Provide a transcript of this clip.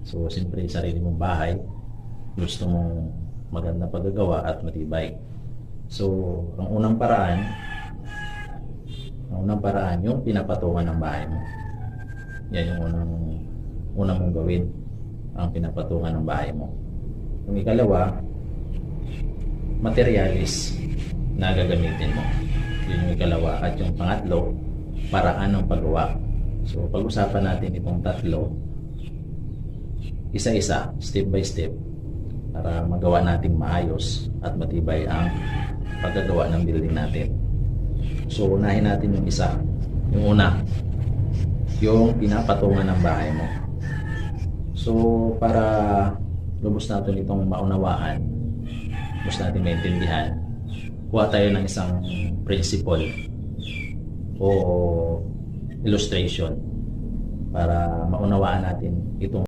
So, siyempre, sarili mong bahay, gusto mong magandang paggagawa at matibay. So, ang unang paraan yung pinapatungan ng bahay mo. Yan yung unang mong gawin, ang pinapatungan ng bahay mo. Yung ikalawa, materialis na gagamitin mo. Yun yung ikalawa. At yung pangatlo, paraan ng paggawa. So, pag-usapan natin itong tatlo, isa-isa, step by step, para magawa nating maayos at matibay ang paggagawa ng building natin. So, unahin natin yung isa. Yung una, yung pinapatungan ng bahay mo. So, para lubos natin itong maunawaan, lubos natin maintindihan, kuha tayo ng isang principle o illustration para maunawaan natin itong